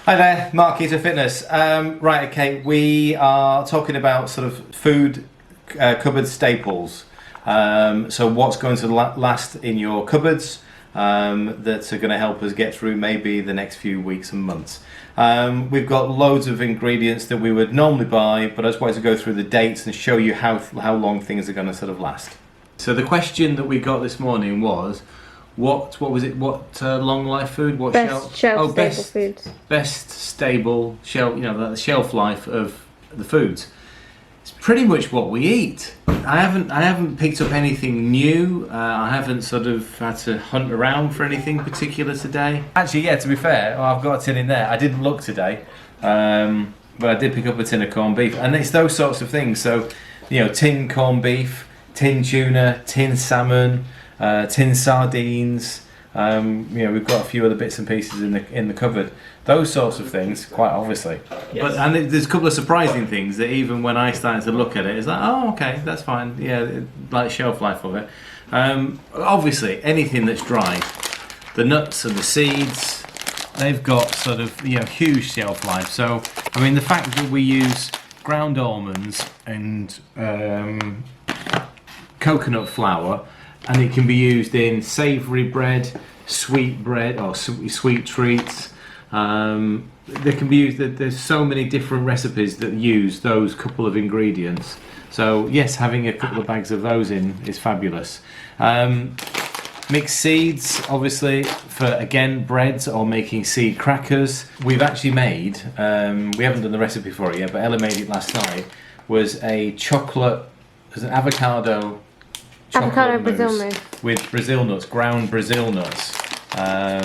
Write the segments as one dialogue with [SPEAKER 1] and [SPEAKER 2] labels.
[SPEAKER 1] Hi there, Mark, Keto Fitness. Right, okay, we are talking about sort of food cupboard staples. So what's going to last in your cupboards that are going to help us get through maybe the next few weeks and months. We've got loads of ingredients that we would normally buy, but I just wanted to go through the dates and show you how long things are going to sort of last. So the question that we got this morning was, what was it? What long life food? What
[SPEAKER 2] best shelf stable foods?
[SPEAKER 1] Best stable shelf, the shelf life of the foods. It's pretty much what we eat. I haven't picked up anything new. I haven't sort of had to hunt around for anything particular today. Actually, yeah, to be fair, I've got a tin in there. I didn't look today, but I did pick up a tin of corned beef, and it's those sorts of things. So, tin corned beef, tin tuna, tin salmon. Tin sardines, we've got a few other bits and pieces in the cupboard. Those sorts of things, quite obviously. Yes. But there's a couple of surprising things that even when I started to look at it, it's like, oh, okay, that's fine. Yeah, like shelf life of it. Obviously, anything that's dried, the nuts and the seeds, they've got sort of huge shelf life. So, I mean, the fact that we use ground almonds and coconut flour. And it can be used in savoury bread, sweet bread, or sweet treats. They can be used. There's so many different recipes that use those couple of ingredients. So yes, having a couple of bags of those in is fabulous. Mixed seeds, obviously, for again breads or making seed crackers. We've actually made. We haven't done the recipe for it yet, but Ella made it last night. Was an avocado
[SPEAKER 2] Brazil mousse
[SPEAKER 1] with Brazil nuts, ground Brazil nuts. There are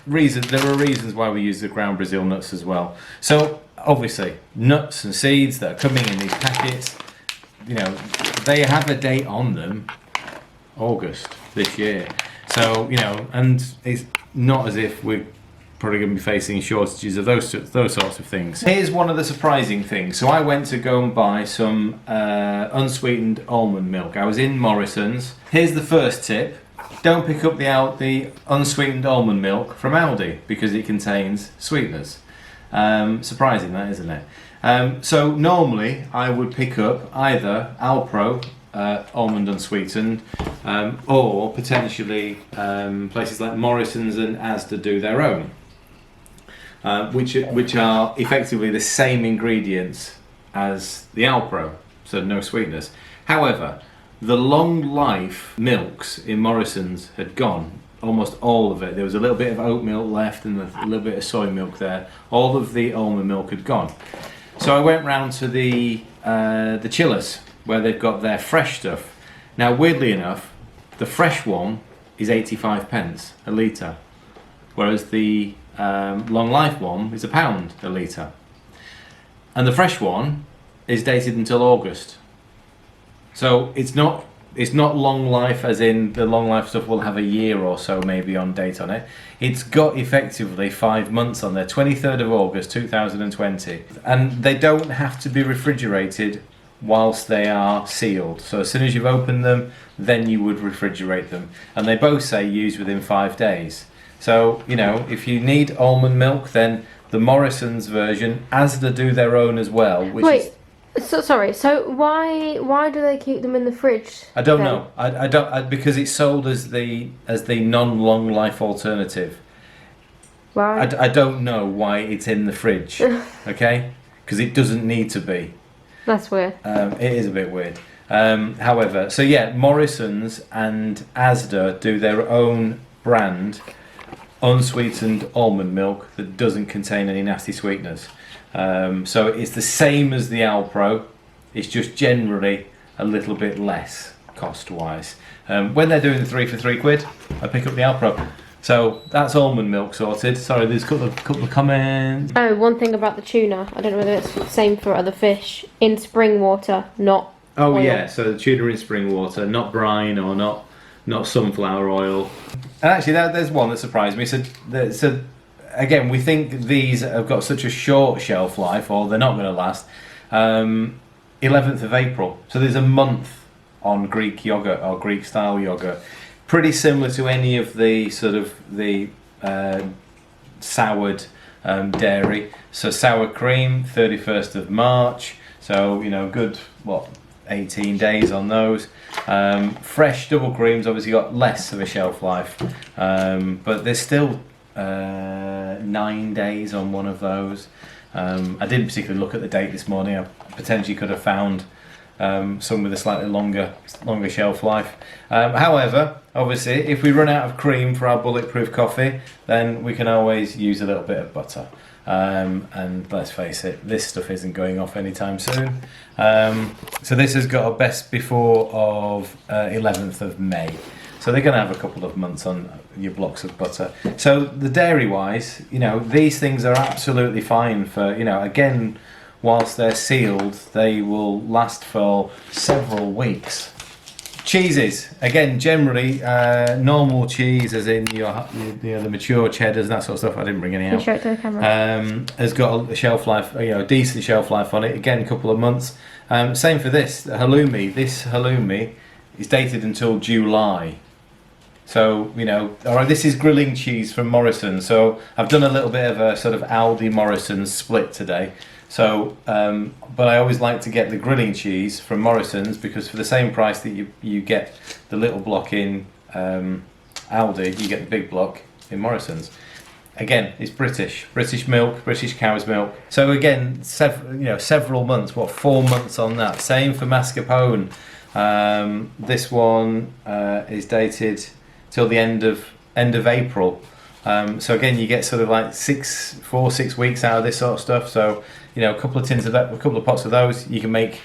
[SPEAKER 1] reasons why we use the ground Brazil nuts as well. So obviously, nuts and seeds that are coming in these packets, they have a date on them, August this year. So and it's not as if we're probably going to be facing shortages of those sorts of things. Here's one of the surprising things. So I went to go and buy some unsweetened almond milk. I was in Morrison's. Here's the first tip. Don't pick up the unsweetened almond milk from Aldi because it contains sweeteners. Surprising that, isn't it? So normally I would pick up either Alpro almond unsweetened or potentially places like Morrison's and Asda do their own. Which are effectively the same ingredients as the Alpro, so no sweetness. However, the long life milks in Morrison's had gone, almost all of it. There was a little bit of oat milk left and a little bit of soy milk there. All of the almond milk had gone. So I went round to the chillers where they've got their fresh stuff. Now, weirdly enough, the fresh one is 85p a litre, whereas the long life one is £1 a litre, and the fresh one is dated until August. So it's not long life as in the long life stuff will have a year or so maybe on date on it. It's got effectively 5 months on there, 23rd of August 2020, and they don't have to be refrigerated whilst they are sealed. So as soon as you've opened them, then you would refrigerate them, and they both say use within 5 days. So, if you need almond milk, then the Morrison's version, Asda do their own as well.
[SPEAKER 2] So why do they keep them in the fridge?
[SPEAKER 1] I don't know. I don't because it's sold as the non-long life alternative.
[SPEAKER 2] Right.
[SPEAKER 1] I don't know why it's in the fridge. Okay, because it doesn't need to be.
[SPEAKER 2] That's weird.
[SPEAKER 1] It is a bit weird. However, so yeah, Morrison's and Asda do their own brand unsweetened almond milk that doesn't contain any nasty sweeteners. So it's the same as the Alpro, it's just generally a little bit less cost-wise. When they're doing the 3 for £3, I pick up the Alpro. So that's almond milk sorted. Sorry, there's a couple of comments.
[SPEAKER 2] Oh, one thing about the tuna, I don't know whether it's the same for other fish, in spring water, not oil.
[SPEAKER 1] Yeah, so the tuna in spring water, not brine or not sunflower oil. And actually, there's one that surprised me. So again, we think these have got such a short shelf life, or they're not going to last. 11th of April. So there's a month on Greek yogurt or Greek style yogurt. Pretty similar to any of the sort of the soured dairy. So sour cream, 31st of March. So, you know, good, 18 days on those. Fresh double creams obviously got less of a shelf life, but there's still 9 days on one of those. I didn't particularly look at the date this morning. I potentially could have found some with a slightly longer shelf life. However, obviously, if we run out of cream for our bulletproof coffee, then we can always use a little bit of butter. And let's face it, this stuff isn't going off anytime soon. So this has got a best before of 11th of May. So they're going to have a couple of months on your blocks of butter. So the dairy wise, you know, these things are absolutely fine for, you know, again, whilst they're sealed, they will last for several weeks. Cheeses, again, generally normal cheese, as in the mature cheddars and that sort of stuff. I didn't bring any out.
[SPEAKER 2] Show it to the camera.
[SPEAKER 1] Has got a shelf life, you know, a decent shelf life on it. Again, a couple of months. Same for this halloumi. This halloumi is dated until July. So, you know, all right, this is grilling cheese from Morrison's. So I've done a little bit of a sort of Aldi Morrison's split today. So, but I always like to get the grilling cheese from Morrison's, because for the same price that you get the little block in Aldi, you get the big block in Morrison's. Again, it's British milk, British cow's milk. So again, several months, 4 months on that. Same for mascarpone. This one is dated till the end of April. So again, you get sort of like 4 6 weeks out of this sort of stuff. So, you know, a couple of tins of that, a couple of pots of those, you can make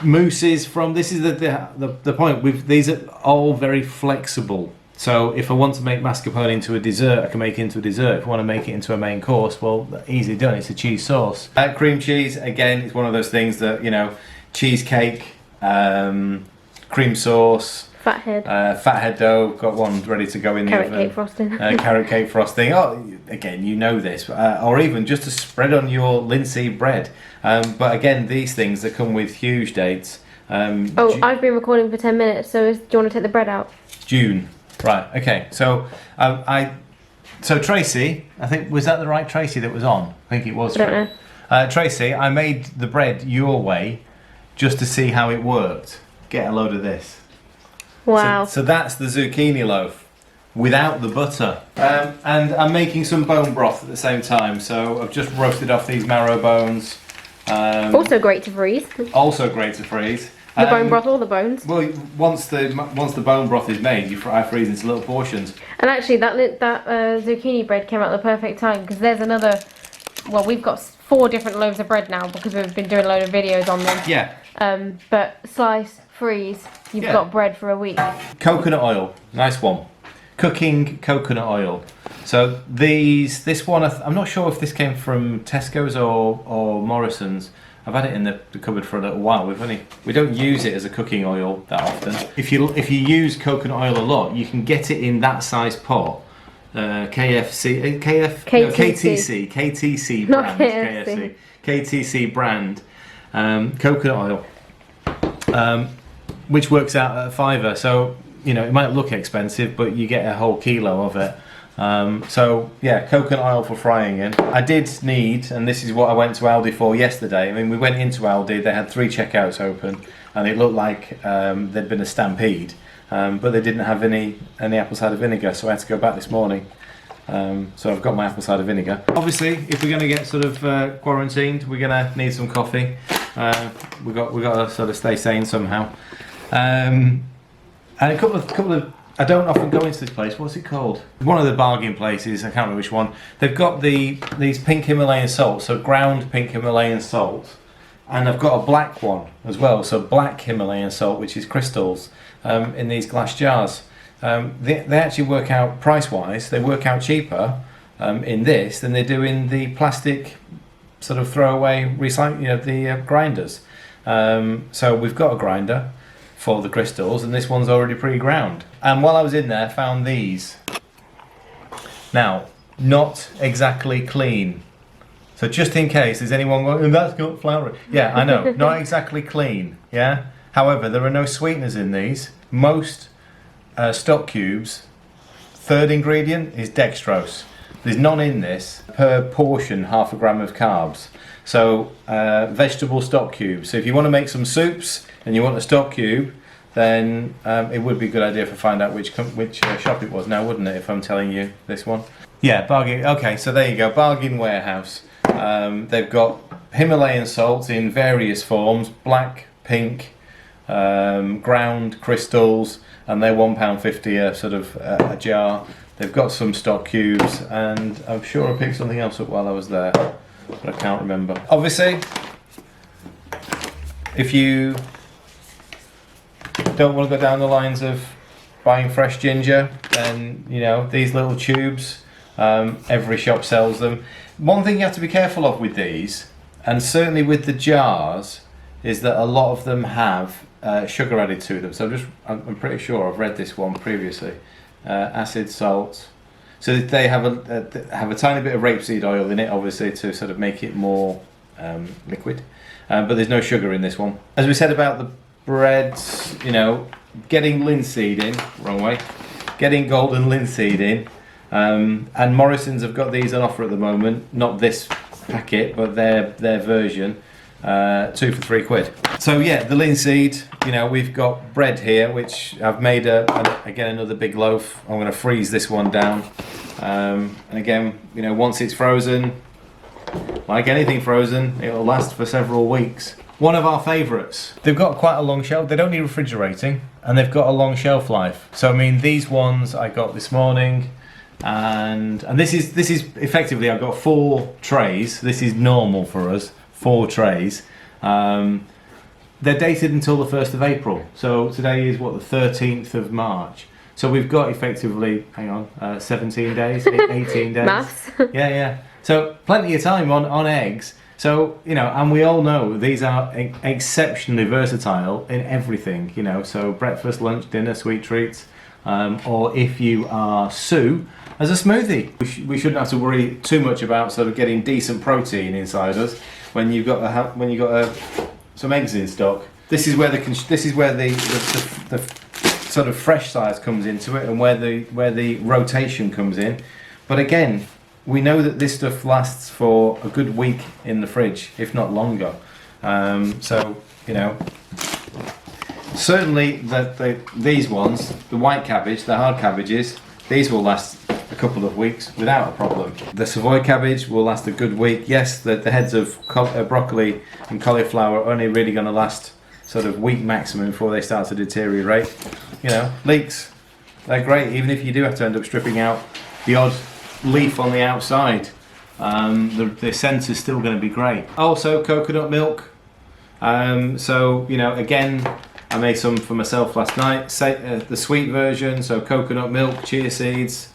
[SPEAKER 1] mousses from. This is the point. These are all very flexible. So if I want to make mascarpone into a dessert, I can make it into a dessert. If I want to make it into a main course, well, easily done. It's a cheese sauce. Cream cheese, again, is one of those things that, you know, cheesecake, cream sauce. Fathead dough, got one ready to go in the oven.
[SPEAKER 2] Carrot cake frosting.
[SPEAKER 1] Carrot cake frosting. Oh, again, you know this. Or even just to spread on your linseed bread. But again, these things that come with huge dates.
[SPEAKER 2] I've been recording for 10 minutes, so do you want to take the bread out?
[SPEAKER 1] June. Right, okay. So, so Tracy, I think, was that the right Tracy that was on? I think it was.
[SPEAKER 2] I don't know.
[SPEAKER 1] Tracy, I made the bread your way just to see how it worked. Get a load of this.
[SPEAKER 2] Wow.
[SPEAKER 1] So that's the zucchini loaf without the butter. And I'm making some bone broth at the same time. So I've just roasted off these marrow bones.
[SPEAKER 2] Also great to freeze.
[SPEAKER 1] Also great to freeze.
[SPEAKER 2] The bone broth or the bones?
[SPEAKER 1] Well, once the bone broth is made, I freeze into little portions.
[SPEAKER 2] And actually, that zucchini bread came out at the perfect time, because there's another. Well, we've got 4 different loaves of bread now because we've been doing a load of videos on them.
[SPEAKER 1] Yeah.
[SPEAKER 2] But slice, freeze. You've got bread for a week.
[SPEAKER 1] Coconut oil, nice one. Cooking coconut oil. So this one, I'm not sure if this came from Tesco's or Morrison's. I've had it in the cupboard for a little while. We don't use it as a cooking oil that often. If you use coconut oil a lot, you can get it in that size pot. KTC
[SPEAKER 2] Not
[SPEAKER 1] brand.
[SPEAKER 2] KFC.
[SPEAKER 1] KTC brand coconut oil, which works out at £5. So, you know, it might look expensive, but you get a whole kilo of it. So yeah, coconut oil for frying in. I did need, and this is what I went to Aldi for yesterday. I mean, we went into Aldi, they had 3 checkouts open, and it looked like there'd been a stampede, but they didn't have any apple cider vinegar, so I had to go back this morning. So I've got my apple cider vinegar. Obviously, if we're going to get sort of quarantined, we're going to need some coffee. We've got to sort of stay sane somehow. And a couple of I don't often go into this place. What's it called? One of the bargain places. I can't remember which one. They've got these pink Himalayan salt, so ground pink Himalayan salt, and I've got a black one as well. So black Himalayan salt, which is crystals, in these glass jars. They actually work out price-wise. They work out cheaper in this than they do in the plastic sort of throwaway recycle. You know, the grinders. So we've got a grinder for the crystals, and this one's already pre-ground. And while I was in there, I found these. Now, not exactly clean. So just in case there's anyone going, oh, that's got flour. Yeah, I know, not exactly clean. Yeah. However, there are no sweeteners in these. Most stock cubes, third ingredient is dextrose. There's none in this. Per portion, 1/2 gram of carbs. So vegetable stock cubes. So if you want to make some soups and you want a stock cube, then it would be a good idea to find out which shop it was now, wouldn't it, if I'm telling you this one? Yeah, Bargain. Okay, so there you go, Bargain Warehouse. They've got Himalayan salts in various forms, black, pink, ground, crystals, and they're £1.50 a sort of a jar. They've got some stock cubes, and I'm sure I picked something else up while I was there, but I can't remember. Obviously, if you don't want to go down the lines of buying fresh ginger, then you know these little tubes, every shop sells them. One thing you have to be careful of with these, and certainly with the jars, is that a lot of them have sugar added to them. So I'm pretty sure I've read this one previously. Acid, salt. So they have a tiny bit of rapeseed oil in it, obviously, to sort of make it more liquid. But there's no sugar in this one. As we said about the breads, you know, getting linseed in, wrong way, getting golden linseed in. And Morrison's have got these on offer at the moment. Not this packet, but their version. 2 for £3. So yeah, the linseed, you know, we've got bread here, which I've made again another big loaf. I'm going to freeze this one down, and again, you know, once it's frozen, like anything frozen, it'll last for several weeks. One of our favourites. They've got quite a long shelf. They don't need refrigerating, and they've got a long shelf life. So I mean, these ones I got this morning. And this is effectively, I've got 4 trays. This is normal for us, 4 trays. They're dated until the 1st of April. So today is what, the 13th of March. So we've got effectively, 17 days, 18 days.
[SPEAKER 2] Maths.
[SPEAKER 1] Yeah. So plenty of time on eggs. So, you know, and we all know these are exceptionally versatile in everything, you know, so breakfast, lunch, dinner, sweet treats, or if you are Sue, as a smoothie. We shouldn't have to worry too much about sort of getting decent protein inside us when you've got some eggs in stock. This is where the sort of fresh size comes into it, and where the rotation comes in. But again, we know that this stuff lasts for a good week in the fridge, if not longer. So you know, certainly these ones, the white cabbage, the hard cabbages, these will last a couple of weeks without a problem. The Savoy cabbage will last a good week. Yes, the heads of broccoli and cauliflower are only really going to last sort of week maximum before they start to deteriorate. You know, leeks, they're great, even if you do have to end up stripping out the odd leaf on the outside. The scent is still going to be great. Also, coconut milk. So, you know, again, I made some for myself last night. The sweet version, so coconut milk, chia seeds,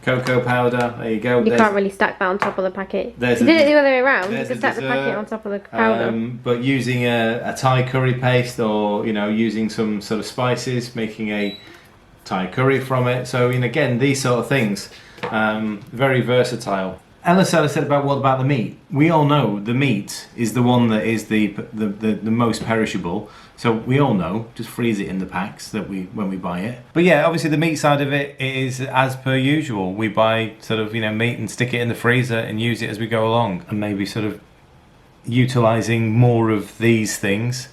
[SPEAKER 1] cocoa powder. There you go.
[SPEAKER 2] You can't really stack that on top of the packet. You did it the other way around. You could stack the packet on top of the powder.
[SPEAKER 1] But using a Thai curry paste, or you know, using some sort of spices, making a Thai curry from it. So, and again, these sort of things, very versatile. Ella said about what about the meat? We all know the meat is the one that is the most perishable. So we all know, just freeze it in the packs when we buy it. But yeah, obviously the meat side of it is as per usual. We buy sort of, you know, meat and stick it in the freezer and use it as we go along, and maybe sort of utilising more of these things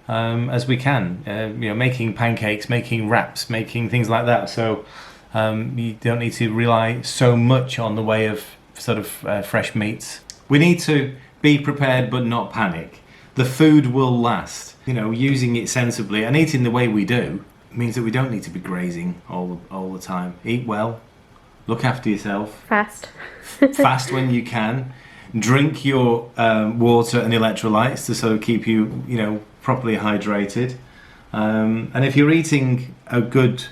[SPEAKER 1] as we can. You know, making pancakes, making wraps, making things like that. So you don't need to rely so much on the way of sort of fresh meats. We need to be prepared but not panic. The food will last. You know, using it sensibly and eating the way we do means that we don't need to be grazing all the time. Eat well, look after yourself.
[SPEAKER 2] Fast.
[SPEAKER 1] Fast when you can. Drink your water and electrolytes to sort of keep you, you know, properly hydrated. And if you're eating a good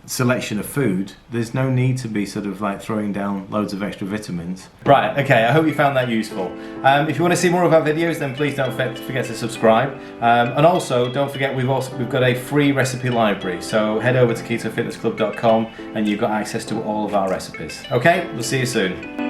[SPEAKER 1] selection of food, there's no need to be sort of like throwing down loads of extra vitamins. Right, okay, I hope you found that useful. If you want to see more of our videos, then please don't forget to subscribe. And also, don't forget we've got a free recipe library, so head over to ketofitnessclub.com and you've got access to all of our recipes. Okay, we'll see you soon.